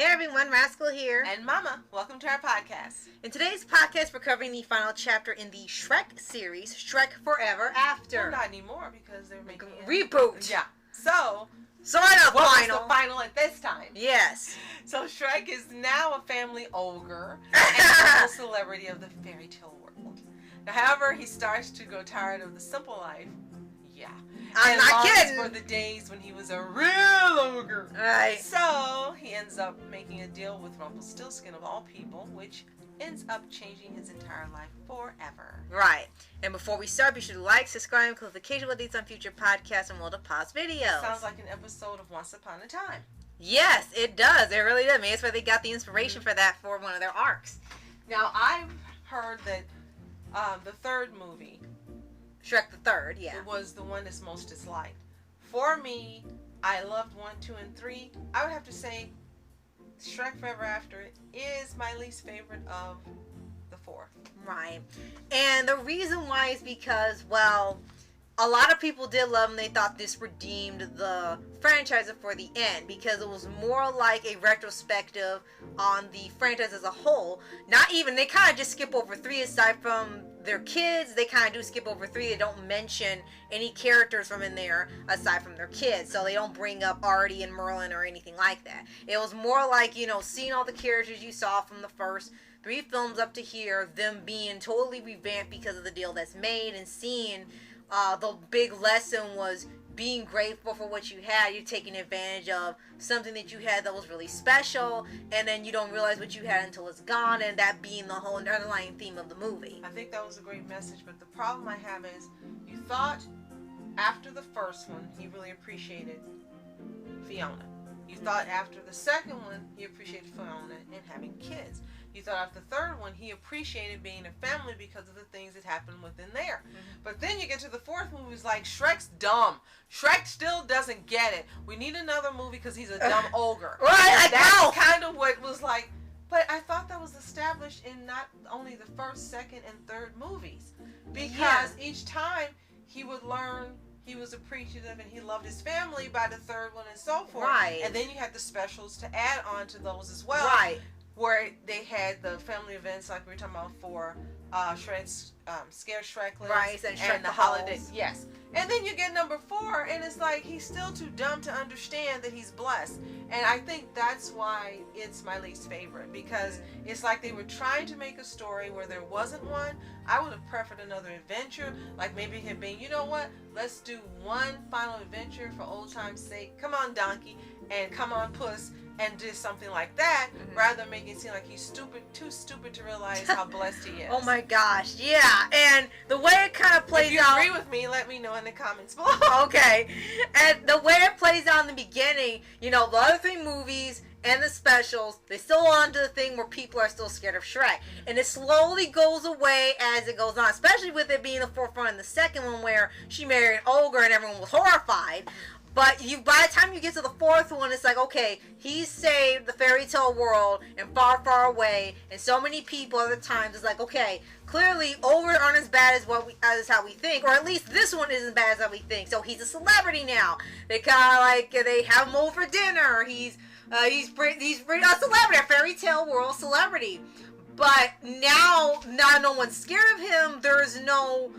Hey everyone, Rascal here. And Mama, welcome to our podcast. In today's podcast, we're covering the final chapter in the Shrek series, Shrek Forever After. Well, not anymore because they're making a reboot. Yeah. So, sort of what final. was the final at this time? Yes. So Shrek is now a family ogre and a celebrity of the fairy tale world. Now, however, he starts to grow tired of the simple life. Yeah. I'm not kidding. For the days when he was a real ogre. Right. So he ends up making a deal with Rumplestilskin of all people, which ends up changing his entire life forever. Right. And before we start, be sure to like, subscribe, and click notification updates on future podcasts and we'll pause videos. Sounds like an episode of Once Upon a Time. Yes, it does. It really does. Maybe that's where they got the inspiration for that for one of their arcs. Now, I've heard that the third movie, Shrek the Third, yeah, it was the one that's most disliked. For me, I loved 1, 2, and 3. I would have to say Shrek Forever After is my least favorite of the four. Right. And the reason why is because, well, a lot of people did love them. They thought this redeemed the franchise for the end because it was more like a retrospective on the franchise as a whole. Not even, they kind of just skip over 3 aside from their kids. They kind of do skip over 3. They don't mention any characters from in there aside from their kids. So they don't bring up Artie and Merlin or anything like that. It was more like, you know, seeing all the characters you saw from the first 3 films up to here, them being totally revamped because of the deal that's made, and seeing the big lesson was being grateful for what you had. You're taking advantage of something that you had that was really special, and then you don't realize what you had until it's gone, and that being the whole underlying theme of the movie. I think that was a great message, but the problem I have is you thought after the first one he really appreciated Fiona. You thought after the second one he appreciated Fiona and having kids. You thought after the third one he appreciated being a family because of the things that happened within there. Mm-hmm. But then you get to the fourth movie, it's like Shrek's dumb. Shrek still doesn't get it. We need another movie because he's a dumb ogre. Right, that's kind of what was like. But I thought that was established in not only the first, second, and third movies. Because each time he would learn he was appreciative and he loved his family by the third one and so forth. Right. And then you had the specials to add on to those as well. Right. Where they had the family events like we were talking about for Shrek's Scare Shrekless, right, and the holiday. Yes. And then you get number 4 and it's like he's still too dumb to understand that he's blessed. And I think that's why it's my least favorite, because it's like they were trying to make a story where there wasn't one. I would have preferred another adventure, like maybe him being, you know what, let's do one final adventure for old time's sake. Come on, Donkey, and come on, Puss, and do something like that, rather than making it seem like he's too stupid to realize how blessed he is. Oh my gosh, yeah. And the way it kind of plays out. If you agree with me, let me know in the comments below. Okay. And the way it plays out in the beginning, you know, the other 3 movies and the specials, they still on to the thing where people are still scared of Shrek. And it slowly goes away as it goes on, especially with it being the forefront in the second one where she married an ogre and everyone was horrified. But by the time you get to the 4th one, it's like, okay, he saved the fairy tale world and far, far away, and so many people at the times. It's like, okay, clearly ogres aren't as bad as how we think, or at least this one isn't as bad as how we think. So he's a celebrity now. They kind of like they have him over for dinner. He's a celebrity, a fairy tale world celebrity. But now no one's scared of him. There's no.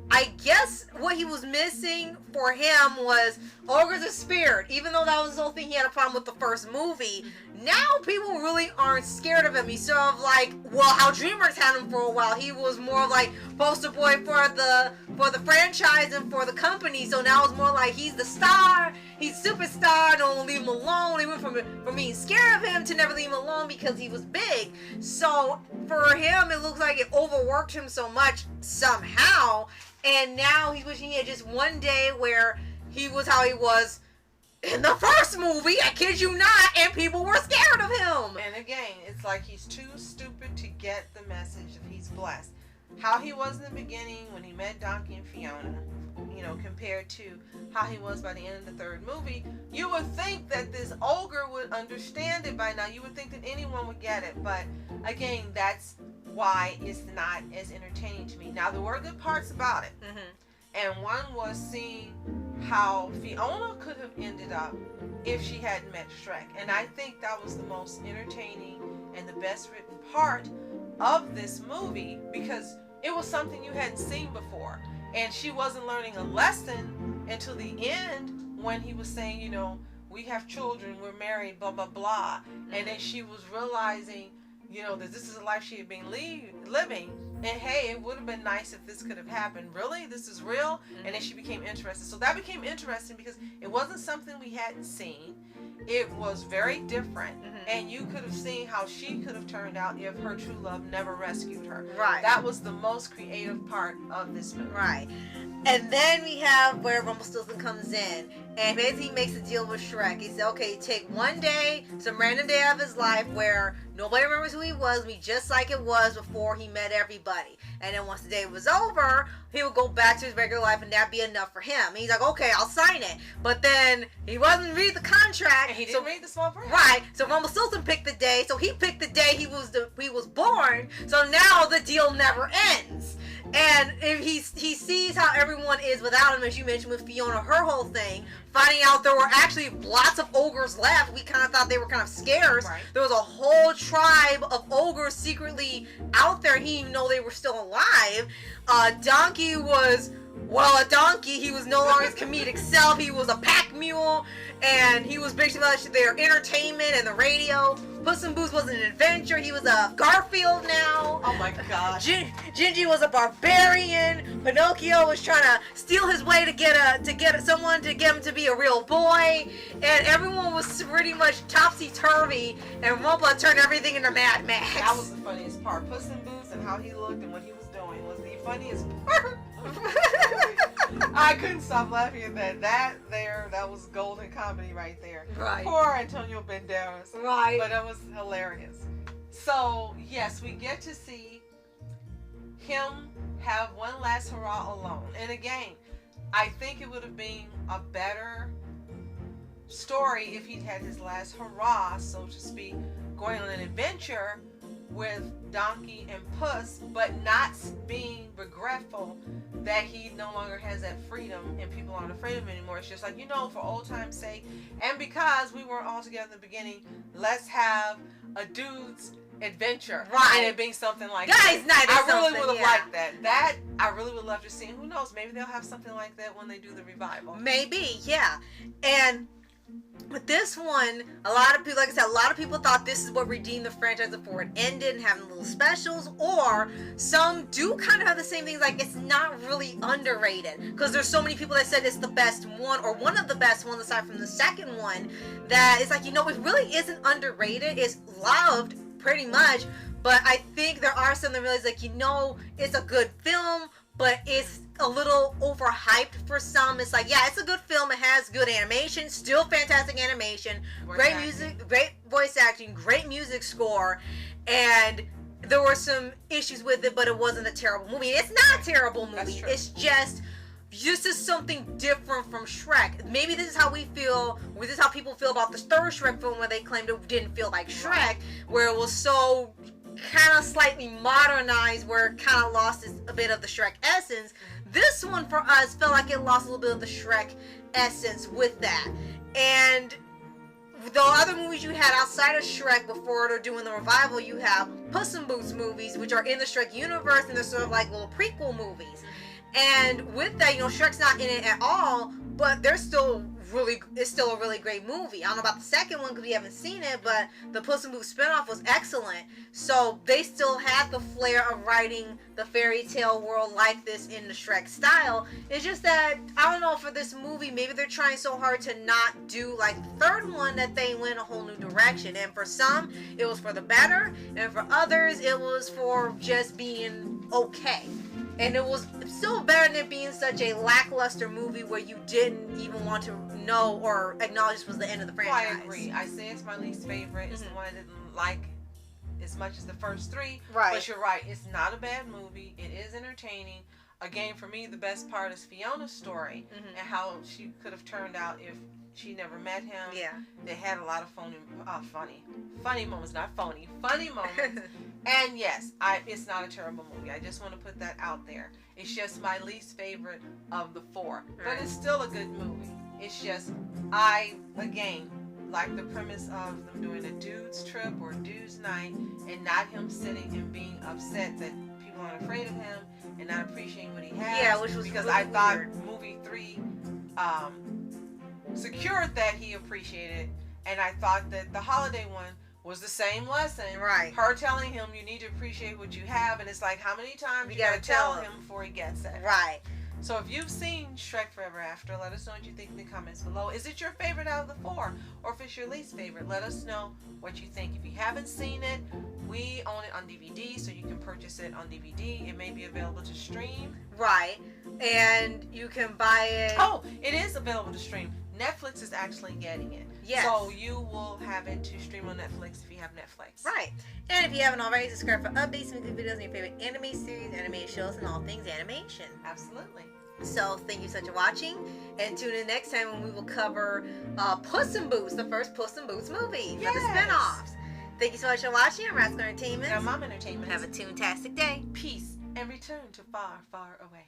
I guess what he was missing for him was ogres are spirit. Even though that was the whole thing he had a problem with the first movie, now people really aren't scared of him. He's sort of like, well, how Dreamers had him for a while. He was more of like poster boy for the franchise and for the company. So now it's more like he's the star. He's superstar. Don't leave him alone. He went from being scared of him to never leave him alone because he was big. So for him, it looks like it overworked him so much somehow. And now he's wishing he had just one day where he was how he was in the first movie, I kid you not, and people were scared of him. And again, it's like he's too stupid to get the message that he's blessed. How he was in the beginning when he met Donkey and Fiona, you know, compared to how he was by the end of the third movie, you would think that this ogre would understand it by now. You would think that anyone would get it. But again, that's why it's not as entertaining to me. Now, there were good parts about it. And one was seeing how Fiona could have ended up if she hadn't met Shrek. And I think that was the most entertaining and the best written part of this movie, because it was something you hadn't seen before. And she wasn't learning a lesson until the end, when he was saying, you know, we have children, we're married, blah, blah, blah. And then she was realizing, you know, that this is a life she had been living. And hey, it would have been nice if this could have happened. Really? This is real? And then she became interested. So that became interesting because it wasn't something we hadn't seen. It was very different. And you could have seen how she could have turned out if her true love never rescued her. Right. That was the most creative part of this movie. Right. And then we have where Rumplestilskin comes in, and basically makes a deal with Shrek. He said, okay, take one day, some random day of his life where nobody remembers who he was, be just like it was before he met everybody. And then once the day was over, he would go back to his regular life, and that'd be enough for him. And he's like, okay, I'll sign it. But then he wasn't read the contract. And he didn't read the small print. Right. So Rumplestilskin picked the day. So he picked the day he was born. So now the deal never ends. And if he sees how everyone is without him, as you mentioned with Fiona, her whole thing, finding out there were actually lots of ogres left. We kind of thought they were kind of scarce. Right. There was a whole tribe of ogres secretly out there. He didn't even know they were still alive. Donkey was, well, a donkey. He was no longer his comedic self. He was a pack mule, and he was basically their entertainment and the radio. Puss in Boots was an adventure. He was a Garfield now. Oh my gosh. Gingy was a barbarian. Pinocchio was trying to steal his way to get someone to get him to be a real boy. And everyone was pretty much topsy-turvy. And Rumpa turned everything into Mad Max. That was the funniest part. Puss in Boots and how he looked and what he was doing was the funniest part. I couldn't stop laughing at that. That was golden comedy right there. Right. Poor Antonio Banderas. Right. But it was hilarious. So, yes, we get to see him have one last hurrah alone. And again, I think it would have been a better story if he'd had his last hurrah, so to speak, going on an adventure with Donkey and Puss, but not being regretful that he no longer has that freedom and people aren't afraid of him anymore. It's just like, you know, for old time's sake, and because we weren't all together in the beginning, let's have a dude's adventure. Right. And it being something like Guys' night or I really something, would have yeah. liked that. That I really would love to see. Who knows? Maybe they'll have something like that when they do the revival. Maybe, yeah. And with this one, a lot of people, like I said, a lot of people thought this is what redeemed the franchise before it ended, and having little specials, or some do kind of have the same things, like it's not really underrated, because there's so many people that said it's the best one, or one of the best ones aside from the second one, that it's like, you know, it really isn't underrated, it's loved pretty much, but I think there are some that realize, like, you know, it's a good film, but it's a little overhyped for some. It's like, yeah, it's a good film. It has good animation, still fantastic animation, great music, great voice acting, great music score, and there were some issues with it, but it wasn't a terrible movie. It's not a terrible movie. It's just, this is something different from Shrek. Maybe this is how we feel, or this is how people feel about the third Shrek film, where they claimed it didn't feel like Shrek, where it was so kind of slightly modernized, where it kind of lost a bit of the Shrek essence. This one for us felt like it lost a little bit of the Shrek essence with that. And the other movies you had outside of Shrek before they're doing the revival, you have Puss in Boots movies, which are in the Shrek universe, and they're sort of like little prequel movies. And with that, you know, Shrek's not in it at all, but they're still it's still a really great movie. I don't know about the second one because we haven't seen it, but the Puss in Boots spinoff was excellent. So they still had the flair of writing the fairy tale world like this in the Shrek style. It's just that, I don't know, for this movie, maybe they're trying so hard to not do like the third one that they went a whole new direction. And for some, it was for the better, and for others, it was for just being okay. And it was still better than it being such a lackluster movie where you didn't even want to know or acknowledge this was the end of the franchise. I agree. I say it's my least favorite. It's the one I didn't like as much as the first three. Right. But you're right. It's not a bad movie. It is entertaining. Again, for me, the best part is Fiona's story and how she could have turned out if she never met him. Yeah. They had a lot of funny moments, not phony, funny moments. And yes, it's not a terrible movie. I just want to put that out there. It's just my least favorite of the four. But it's still a good movie. It's just, again, like the premise of them doing a dude's trip or dude's night, and not him sitting and being upset that people aren't afraid of him and not appreciating what he has. Yeah, which was because really I thought weird. movie 3 secured that he appreciated, and I thought that the holiday one was the same lesson. Right. Her telling him you need to appreciate what you have, and it's like, how many times you gotta tell him before he gets it. Right. So if you've seen Shrek Forever After, let us know what you think in the comments below. Is it your favorite out of the 4? Or if it's your least favorite, let us know what you think. If you haven't seen it, we own it on DVD, so you can purchase it on DVD. It may be available to stream. Right. And you can buy it. Oh, it is available to stream. Netflix is actually getting it. Yes. So you will have it to stream on Netflix if you have Netflix. Right. And if you haven't already, subscribe for updates and videos on your favorite anime series, animated shows, and all things animation. Absolutely. So thank you so much for watching, and tune in next time when we will cover Puss in Boots, the first Puss in Boots movie for the spinoffs. Thank you so much for watching. I'm Rascal Entertainment. And Mom Entertainment. Have a toontastic day. Peace and return to far, far away.